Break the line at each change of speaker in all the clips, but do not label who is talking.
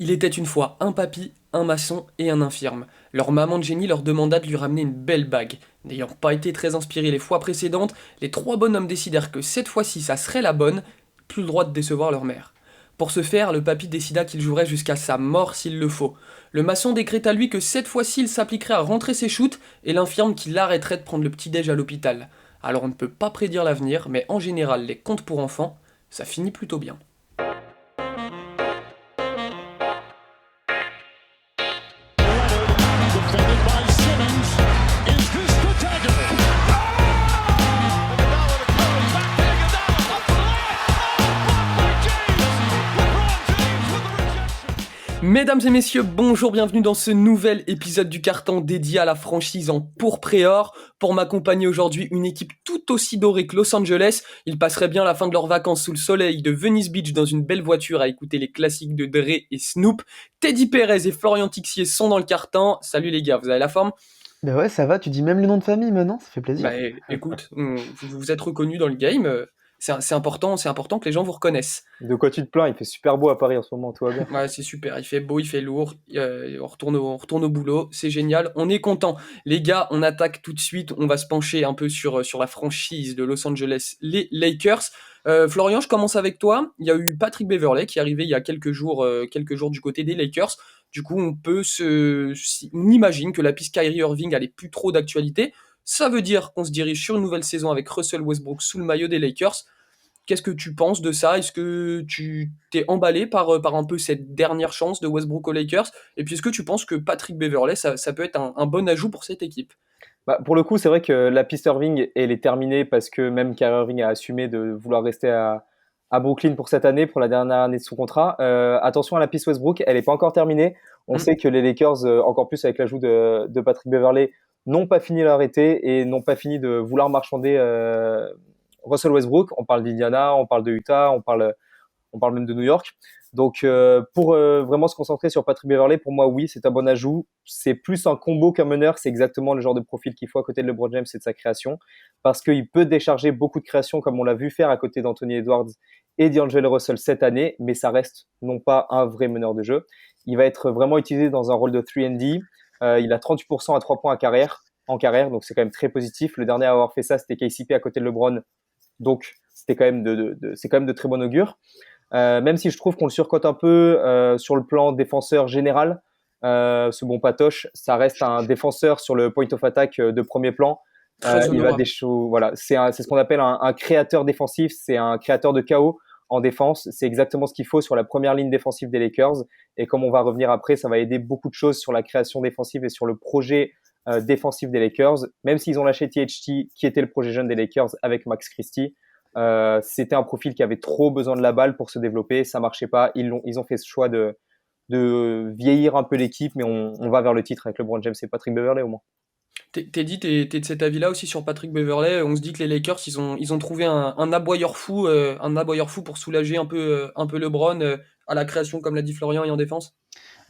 Il était une fois un papy, un maçon et un infirme. Leur maman de génie leur demanda de lui ramener une belle bague. N'ayant pas été très inspirés les fois précédentes, les trois bonhommes décidèrent que cette fois-ci ça serait la bonne, plus le droit de décevoir leur mère. Pour ce faire, le papy décida qu'il jouerait jusqu'à sa mort s'il le faut. Le maçon décréta lui que cette fois-ci il s'appliquerait à rentrer ses shoots et l'infirme qu'il arrêterait de prendre le petit-déj à l'hôpital. Alors on ne peut pas prédire l'avenir, mais en général les contes pour enfants, ça finit plutôt bien.
Defended by Simmons. Is this the dagger? Iguodala to Curry. Back to Iguodala. Up the layup. Oh, blocked by James. LeBron James with the rejection.
Mesdames et messieurs, bonjour, bienvenue dans ce nouvel épisode du Carton dédié à la franchise en pourpre et or. Pour m'accompagner aujourd'hui, une équipe tout aussi dorée que Los Angeles. Ils passeraient bien la fin de leurs vacances sous le soleil de Venice Beach dans une belle voiture à écouter les classiques de Dre et Snoop. Teddy Perez et Florian Tixier sont dans le carton. Salut les gars, vous avez la forme?
Bah ouais, ça va, tu dis même le nom de famille maintenant, ça fait
Bah
plaisir.
écoute, vous êtes reconnus dans le game. C'est important que les gens vous reconnaissent.
De quoi tu te plains? Il fait super beau à Paris en ce moment, tout va bien.
Ouais, c'est super, il fait beau, il fait lourd, on retourne au boulot, c'est génial, on est content. Les gars, on attaque tout de suite, on va se pencher un peu sur la franchise de Los Angeles, les Lakers. Florian, je commence avec toi. Il y a eu Patrick Beverley qui est arrivé il y a quelques jours du côté des Lakers. Du coup, on imagine que la piste Kyrie Irving, elle est plus trop d'actualité. Ça veut dire qu'on se dirige sur une nouvelle saison avec Russell Westbrook sous le maillot des Lakers. Qu'est-ce que tu penses de ça? Est-ce que tu t'es emballé par un peu cette dernière chance de Westbrook aux Lakers? Et puis est-ce que tu penses que Patrick Beverley, ça peut être un bon ajout pour cette équipe?
Bah, pour le coup, c'est vrai que la piste Irving, elle est terminée parce que même Kyrie Irving a assumé de vouloir rester à Brooklyn pour cette année, pour la dernière année de son contrat. Attention à la piste Westbrook, elle n'est pas encore terminée. On
Hmm.
sait que les Lakers, encore plus avec l'ajout de Patrick Beverley, n'ont pas fini leur été et n'ont pas fini de vouloir marchander Russell Westbrook. On parle d'Indiana, on parle de Utah, on parle même de New York. Donc, pour vraiment se concentrer sur Patrick Beverley, pour moi, oui, c'est un bon ajout. C'est plus un combo qu'un meneur. C'est exactement le genre de profil qu'il faut à côté de LeBron James et de sa création. Parce qu'il peut décharger beaucoup de créations, comme on l'a vu faire à côté d'Anthony Edwards et d'Angelo Russell cette année, mais ça reste non pas un vrai meneur de jeu. Il va être vraiment utilisé dans un rôle de 3&D. Il a 38% à 3 points en carrière, donc c'est quand même très positif. Le dernier à avoir fait ça, c'était KCP à côté de LeBron. Donc, c'était quand même c'est quand même de très bon augure. Même si je trouve qu'on le surcote un peu sur le plan défenseur général, ce bon Patoche, ça reste un défenseur sur le point of attack de premier plan.
Très
Il va
honorable.
voilà, c'est ce qu'on appelle un créateur défensif, c'est un créateur de chaos en défense. C'est exactement ce qu'il faut sur la première ligne défensive des Lakers. Et comme on va revenir après, ça va aider beaucoup de choses sur la création défensive et sur le projet défensif des Lakers. Même s'ils ont lâché THT, qui était le projet jeune des Lakers avec Max Christie, c'était un profil qui avait trop besoin de la balle pour se développer, ça marchait pas. Ils ont fait ce choix de vieillir un peu l'équipe, mais on va vers le titre avec LeBron James et Patrick Beverley au moins.
T'es de cet avis-là aussi sur Patrick Beverley? On se dit que les Lakers, ils ont trouvé un aboyeur fou pour soulager un peu LeBron à la création, comme l'a dit Florian, et en défense.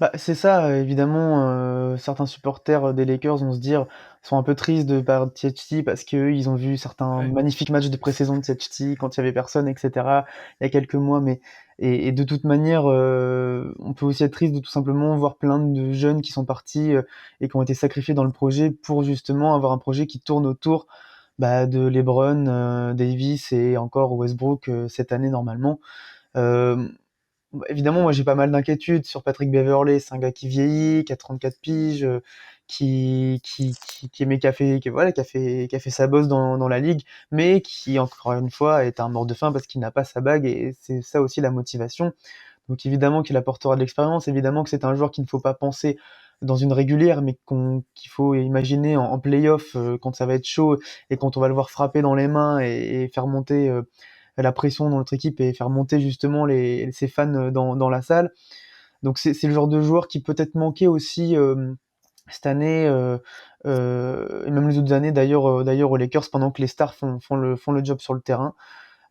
Bah, c'est ça, évidemment, certains supporters des Lakers vont se dire, sont un peu tristes de perdre THT parce qu'eux, ils ont vu certains
Ouais.
magnifiques matchs de pré-saison de THT quand il y avait personne, et cetera, il y a quelques mois. Mais et de toute manière, on peut aussi être triste de tout simplement voir plein de jeunes qui sont partis, et qui ont été sacrifiés dans le projet pour justement avoir un projet qui tourne autour, bah, de LeBron, Davis et encore Westbrook, cette année normalement. Hem Bah, évidemment, moi j'ai pas mal d'inquiétudes sur Patrick Beverley. C'est un gars qui vieillit, qui a 34 piges, qui aimait, qui a fait sa bosse dans la ligue, mais qui, encore une fois, est un mort de faim parce qu'il n'a pas sa bague, et c'est ça aussi la motivation. Donc évidemment qu'il apportera de l'expérience, évidemment que c'est un joueur qu'il ne faut pas penser dans une régulière, mais qu'il faut imaginer en play-off, quand ça va être chaud et quand on va le voir frapper dans les mains et faire monter la pression dans notre équipe et faire monter justement ses fans dans la salle. Donc c'est le genre de joueur qui peut-être manquait aussi cette année, et même les autres années d'ailleurs aux Lakers, pendant que les stars font le job sur le terrain.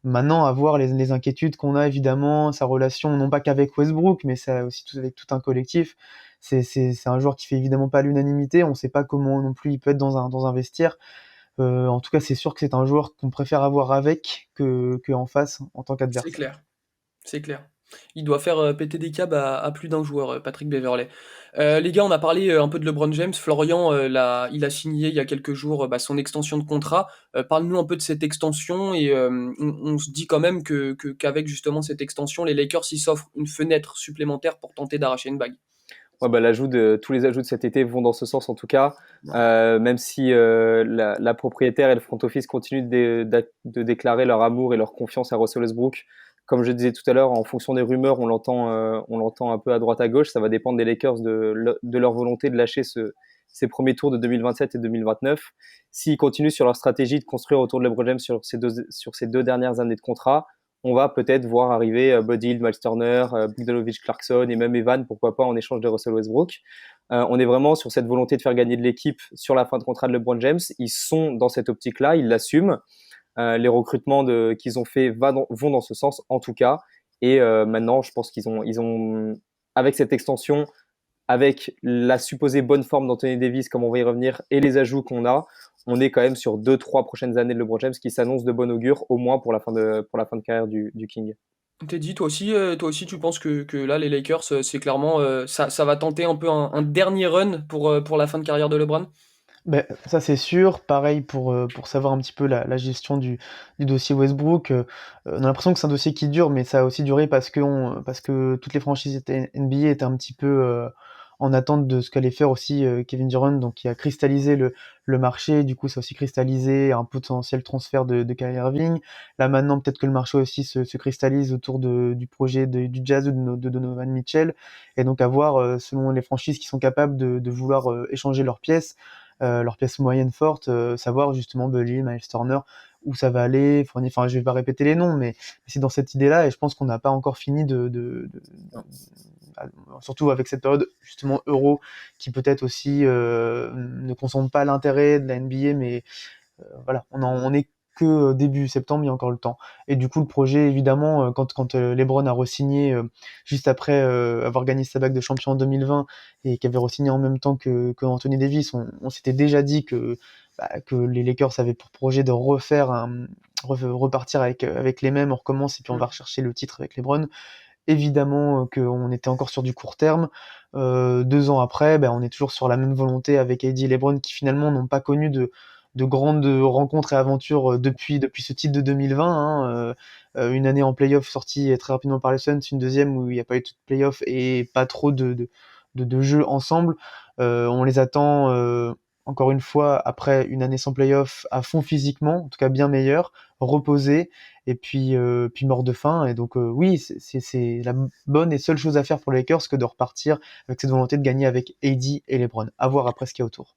Maintenant, à voir les inquiétudes qu'on a, évidemment, sa relation, non pas qu'avec Westbrook, mais ça aussi avec tout un collectif. C'est un joueur qui fait évidemment pas l'unanimité. On sait pas comment non plus il peut être dans un vestiaire. En tout cas, c'est sûr que c'est un joueur qu'on préfère avoir avec que en face en tant
C'est
qu'adversaire.
clair. C'est clair. Il doit faire péter des câbles à plus d'un joueur, Patrick Beverley. Les gars, on a parlé un peu de LeBron James. Florian, il a signé il y a quelques jours son extension de contrat. Parle-nous un peu de cette extension et on se dit quand même qu'avec justement cette extension, les Lakers ils s'offrent une fenêtre supplémentaire pour tenter d'arracher une bague.
Ouais, bah, tous les ajouts de cet été vont dans ce sens en tout cas, même si la propriétaire et le front office continuent de déclarer leur amour et leur confiance à Russell Westbrook. Comme je disais tout à l'heure, en fonction des rumeurs, on l'entend un peu à droite à gauche. Ça va dépendre des Lakers de leur volonté de lâcher ces premiers tours de 2027 et 2029. S'ils continuent sur leur stratégie de construire autour de LeBron James sur ces 2 dernières années de contrat, on va peut-être voir arriver Buddy Hield, Miles Turner, Bogdanovic, Clarkson et même Evan, pourquoi pas, en échange de Russell Westbrook. On est vraiment sur cette volonté de faire gagner de l'équipe sur la fin de contrat de LeBron James. Ils sont dans cette optique-là, ils l'assument. Les recrutements qu'ils ont fait vont dans ce sens, en tout cas. Et maintenant, je pense qu'ils ont, avec cette extension, avec la supposée bonne forme d'Anthony Davis, comme on va y revenir, et les ajouts qu'on a, on est quand même sur 2-3 prochaines années de LeBron James qui s'annoncent de bon augure, au moins pour la fin de carrière du King.
Teddy, toi aussi, tu penses que là, les Lakers, c'est clairement, ça va tenter un peu un dernier run pour la fin de carrière de LeBron?
Ben, ça c'est sûr. Pareil pour savoir un petit peu la gestion du dossier Westbrook. On a l'impression que c'est un dossier qui dure, mais ça a aussi duré parce que toutes les franchises NBA étaient un petit peu en attente de ce qu'allait faire aussi Kevin Durant, donc qui a cristallisé le marché. Du coup, ça a aussi cristallisé un potentiel transfert de Kyrie Irving. Là maintenant, peut-être que le marché aussi se cristallise autour du projet du Jazz ou de Donovan Mitchell. Et donc à voir, selon les franchises qui sont capables de vouloir échanger leurs pièces moyennes fortes, savoir justement Belly, Miles Turner, où ça va aller. Enfin, je vais pas répéter les noms, mais c'est dans cette idée-là, et je pense qu'on n'a pas encore fini surtout avec cette période justement Euro, qui peut-être aussi ne concentre pas l'intérêt de la NBA, mais voilà, on est que début septembre, il y a encore le temps. Et du coup, le projet, évidemment, quand LeBron a re-signé juste après avoir gagné sa bague de champion en 2020 et qui avait re-signé en même temps que Anthony Davis, on s'était déjà dit que les Lakers avaient pour projet de repartir avec les mêmes, on recommence et puis on va rechercher le titre avec LeBron. Évidemment qu'on était encore sur du court terme. 2 ans après, on est toujours sur la même volonté avec AD et LeBron qui finalement n'ont pas connu de grandes rencontres et aventures depuis ce titre de 2020. Une année en playoff sortie très rapidement par les Suns, une deuxième où il n'y a pas eu de playoff et pas trop de jeux ensemble. On les attend encore une fois après une année sans playoff à fond physiquement, en tout cas bien meilleur, reposé et puis mort de faim. Et donc oui, c'est la bonne et seule chose à faire pour les Lakers que de repartir avec cette volonté de gagner avec AD et LeBron. À voir après ce qu'il y a autour.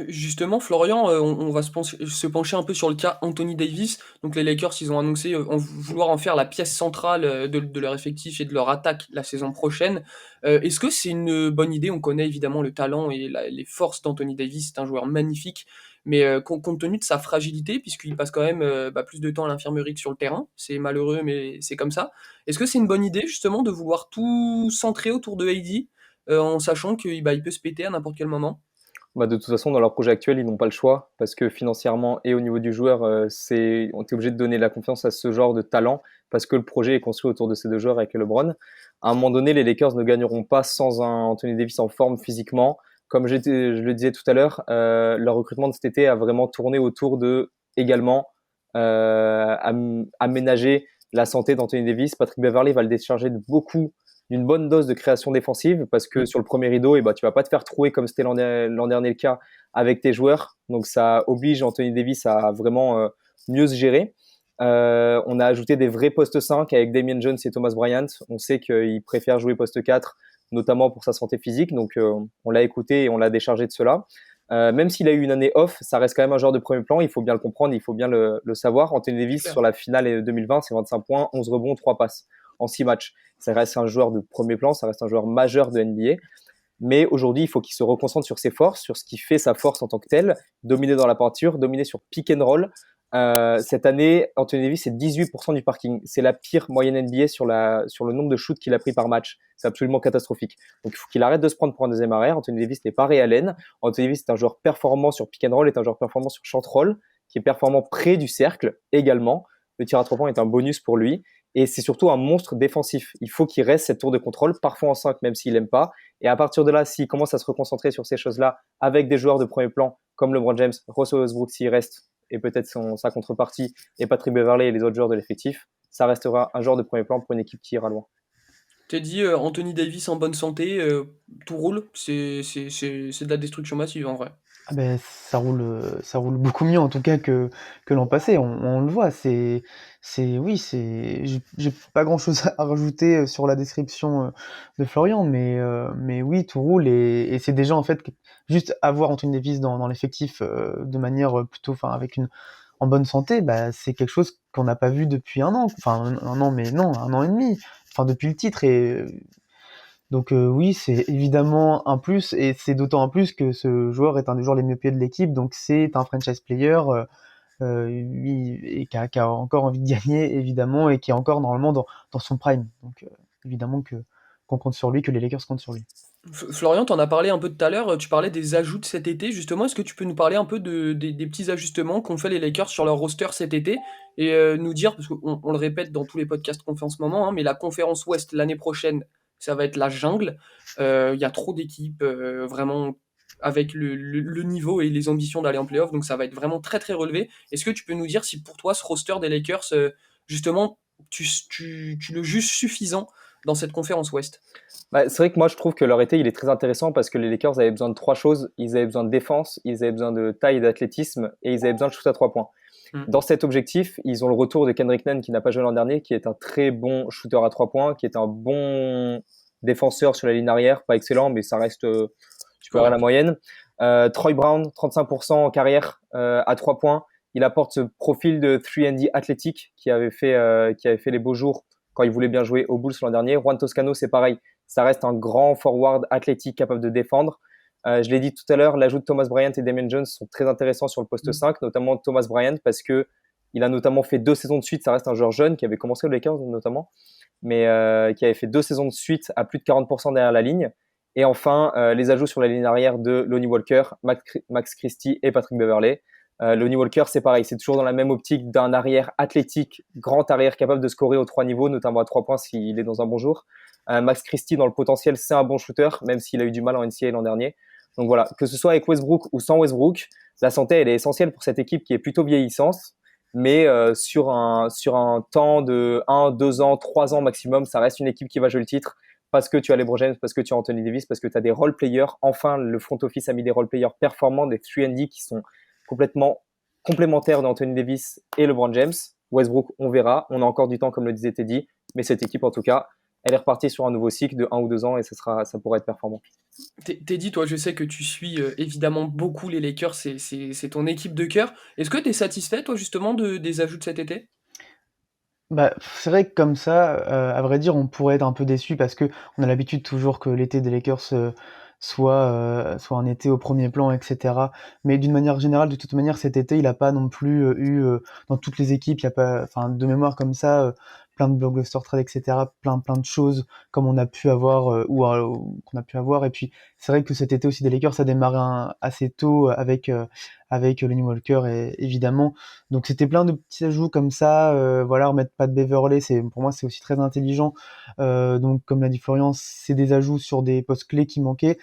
Justement, Florian, on va se pencher un peu sur le cas Anthony Davis. Donc les Lakers, ils ont annoncé vouloir en faire la pièce centrale de leur effectif et de leur attaque la saison prochaine. Est-ce que c'est une bonne idée? On connaît évidemment le talent et les forces d'Anthony Davis, c'est un joueur magnifique, mais compte tenu de sa fragilité, puisqu'il passe quand même plus de temps à l'infirmerie que sur le terrain, c'est malheureux, mais c'est comme ça. Est-ce que c'est une bonne idée justement de vouloir tout centrer autour de AD, en sachant qu'il il peut se péter à n'importe quel moment?
Bah, de toute façon, dans leur projet actuel, ils n'ont pas le choix parce que financièrement et au niveau du joueur, on est obligé de donner la confiance à ce genre de talent parce que le projet est construit autour de ces 2 joueurs avec LeBron. À un moment donné, les Lakers ne gagneront pas sans un Anthony Davis en forme physiquement. Comme je le disais tout à l'heure, leur recrutement de cet été a vraiment tourné autour de également aménager la santé d'Anthony Davis. Patrick Beverley va le décharger d'une bonne dose de création défensive parce que sur le premier rideau, tu vas pas te faire trouer comme c'était l'an dernier le cas avec tes joueurs. Donc ça oblige Anthony Davis à vraiment mieux se gérer. On a ajouté des vrais postes 5 avec Damian Jones et Thomas Bryant. On sait qu'il préfère jouer poste 4, notamment pour sa santé physique. Donc on l'a écouté et on l'a déchargé de cela. Même s'il a eu une année off, ça reste quand même un joueur de premier plan. Il faut bien le comprendre, il faut bien le savoir. Anthony Davis, sur la finale 2020, c'est 25 points, 11 rebonds, 3 passes en 6 matchs. Ça reste un joueur de premier plan, ça reste un joueur majeur de NBA. Mais aujourd'hui, il faut qu'il se reconcentre sur ses forces, sur ce qui fait sa force en tant que tel, dominer dans la peinture, dominer sur pick and roll. Cette année, Anthony Davis, c'est 18% du parking. C'est la pire moyenne NBA sur le nombre de shoots qu'il a pris par match. C'est absolument catastrophique. Donc, il faut qu'il arrête de se prendre pour un deuxième arrière. Anthony Davis n'est pas Ray Allen. Anthony Davis est un joueur performant sur pick and roll, est un joueur performant sur short roll, qui est performant près du cercle également. Le tir à 3 points est un bonus pour lui. Et c'est surtout un monstre défensif. Il faut qu'il reste cette tour de contrôle, parfois en 5, même s'il n'aime pas. Et à partir de là, s'il commence à se reconcentrer sur ces choses-là avec des joueurs de premier plan comme LeBron James, Russell Westbrook s'il reste, et peut-être sa contrepartie, et Patrick Beverley et les autres joueurs de l'effectif, ça restera un joueur de premier plan pour une équipe qui ira loin.
T'as dit Anthony Davis en bonne santé, tout roule, c'est de la destruction massive en vrai.
Ah ben, ça roule beaucoup mieux en tout cas que l'an passé. On le voit. Oui, j'ai pas grand-chose à rajouter sur la description de Florian, mais oui, tout roule et c'est déjà en fait juste avoir Anthony Davis dans l'effectif de manière plutôt, enfin avec une en bonne santé, bah c'est quelque chose qu'on n'a pas vu depuis un an. Enfin un an, mais non, un an et demi. Enfin depuis le titre et donc oui, c'est évidemment un plus et c'est d'autant un plus que ce joueur est un des joueurs les mieux payés de l'équipe, donc c'est un franchise player oui, et qui a encore envie de gagner évidemment et qui est encore normalement dans son prime. Donc évidemment qu'on compte sur lui, que les Lakers comptent sur lui.
Florian, t'en as parlé un peu tout à l'heure, tu parlais des ajouts de cet été, justement, est-ce que tu peux nous parler un peu des petits ajustements qu'ont fait les Lakers sur leur roster cet été et nous dire, parce qu'on le répète dans tous les podcasts qu'on fait en ce moment, hein, mais la conférence Ouest l'année prochaine, ça va être la jungle. Il y a trop d'équipes vraiment avec le niveau et les ambitions d'aller en playoff, donc ça va être vraiment très très relevé. Est-ce que tu peux nous dire si pour toi ce roster des Lakers, justement, tu le juges suffisant dans cette conférence Ouest?
Bah, c'est vrai que moi, je trouve que leur été, il est très intéressant parce que les Lakers avaient besoin de trois choses. Ils avaient besoin de défense, ils avaient besoin de taille et d'athlétisme, et ils avaient besoin de shoot à 3 points.
Mm.
Dans cet objectif, ils ont le retour de Kendrick Nunn qui n'a pas joué l'an dernier, qui est un très bon shooter à 3 points, qui est un bon défenseur sur la ligne arrière, pas excellent, mais ça reste supérieur à la moyenne. Troy Brown, 35% en carrière à 3 points. Il apporte ce profil de 3&D athlétique qui avait fait les beaux jours quand il voulait bien jouer aux Bulls l'an dernier. Juan Toscano, c'est pareil. Ça reste un grand forward athlétique capable de défendre. Je l'ai dit tout à l'heure, l'ajout de Thomas Bryant et Damian Jones sont très intéressants sur le poste 5, notamment Thomas Bryant parce que il a notamment fait 2 saisons de suite. Ça reste un joueur jeune qui avait commencé aux Lakers notamment, mais qui avait fait 2 saisons de suite à plus de 40% derrière la ligne. Et enfin, les ajouts sur la ligne arrière de Lonnie Walker, Max Christie et Patrick Beverley. Lonnie Walker, c'est pareil, c'est toujours dans la même optique d'un arrière athlétique, grand arrière capable de scorer aux 3 niveaux, notamment à 3 points s'il est dans un bon jour. Max Christie, dans le potentiel, c'est un bon shooter, même s'il a eu du mal en NCAA l'an dernier. Donc voilà, que ce soit avec Westbrook ou sans Westbrook, la santé, elle est essentielle pour cette équipe qui est plutôt vieillissante. Mais sur un temps de 1, 2 ans, 3 ans maximum, ça reste une équipe qui va jouer le titre parce que tu as LeBron James, parce que tu as Anthony Davis, parce que tu as des role players. Enfin, le front office a mis des role players performants, des 3&D qui sont complètement complémentaires d'Anthony Davis et LeBron James. Westbrook, on verra. On a encore du temps, comme le disait Teddy. Mais cette équipe, en tout cas, elle est repartie sur un nouveau cycle de 1 ou 2 ans et ça pourrait être performant.
Teddy, toi, je sais que tu suis évidemment beaucoup les Lakers, c'est ton équipe de cœur. Est-ce que tu es satisfait, toi, justement, des ajouts de cet été?
Bah, c'est vrai que comme ça, à vrai dire, on pourrait être un peu déçu parce que on a l'habitude toujours que l'été des Lakers soit un été au premier plan, etc. Mais d'une manière générale, de toute manière, cet été, il a pas non plus eu dans toutes les équipes, il y a pas, enfin, de mémoire comme ça, plein de blockbuster trades, etc. Plein de choses comme on a pu avoir ou qu'on a pu avoir. Et puis, c'est vrai que cet été aussi des Lakers, ça a démarré assez tôt avec Lonnie Walker évidemment. Donc c'était plein de petits ajouts comme ça, voilà, remettre Pat Beverley, pour moi c'est aussi très intelligent. Donc comme l'a dit Florian, c'est des ajouts sur des postes clés qui manquaient.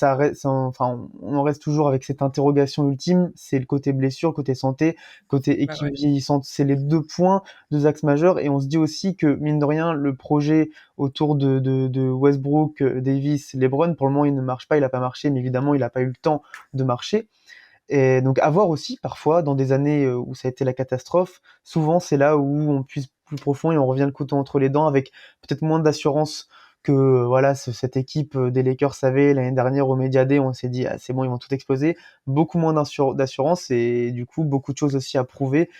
Enfin, on en reste toujours avec cette interrogation ultime, c'est le côté blessure, côté santé, côté
Bah
équipe
ouais.
vieillissante. C'est les 2 points, 2 axes majeurs, et on se dit aussi que mine de rien, le projet autour de Westbrook, Davis, LeBron, pour le moment il ne marche pas, il a pas marché, mais évidemment il a pas eu le temps de marcher. Et donc à voir aussi parfois dans des années où ça a été la catastrophe, souvent c'est là où on puise plus profond et on revient le couteau entre les dents avec peut-être moins d'assurance que voilà cette équipe des Lakers savait l'année dernière au Media Day, on s'est dit ah, c'est bon ils vont tout exploser, beaucoup moins d'assurance et du coup beaucoup de choses aussi à prouver.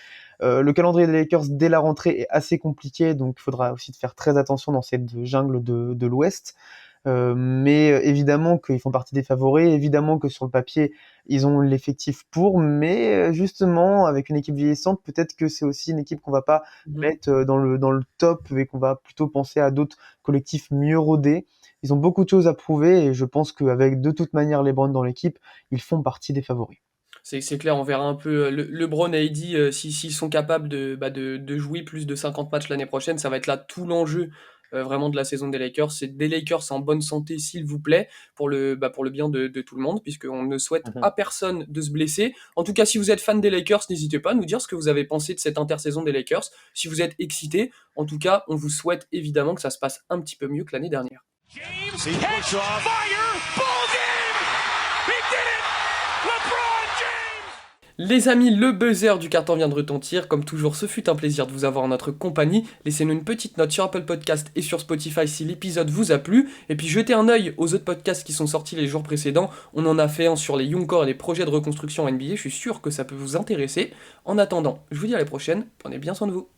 Le calendrier des Lakers dès la rentrée est assez compliqué, donc il faudra aussi faire très attention dans cette jungle de l'Ouest. Mais évidemment qu'ils font partie des favoris, évidemment que sur le papier, ils ont l'effectif pour, mais justement, avec une équipe vieillissante, peut-être que c'est aussi une équipe qu'on va pas
Mhm.
mettre dans le top et qu'on va plutôt penser à d'autres collectifs mieux rodés. Ils ont beaucoup de choses à prouver et je pense qu'avec de toute manière LeBron dans l'équipe, ils font partie des favoris.
C'est clair, on verra un peu LeBron et AD s'ils sont capables de jouer plus de 50 matchs l'année prochaine. Ça va être là tout l'enjeu vraiment de la saison des Lakers. C'est des Lakers en bonne santé, s'il vous plaît, pour le bien de tout le monde, puisqu'on ne souhaite
Mhm.
à personne de se blesser. En tout cas, si vous êtes fan des Lakers, n'hésitez pas à nous dire ce que vous avez pensé de cette intersaison des Lakers. Si vous êtes excité, en tout cas, on vous souhaite évidemment que ça se passe un petit peu mieux que l'année dernière.
James, catch, fire, ball game! He did it! LeBron James!
Les amis, le buzzer du carton vient de retentir. Comme toujours, ce fut un plaisir de vous avoir en notre compagnie. Laissez-nous une petite note sur Apple Podcast et sur Spotify si l'épisode vous a plu. Et puis jetez un œil aux autres podcasts qui sont sortis les jours précédents. On en a fait un sur les Young Core et les projets de reconstruction NBA. Je suis sûr que ça peut vous intéresser. En attendant, je vous dis à la prochaine. Prenez bien soin de vous.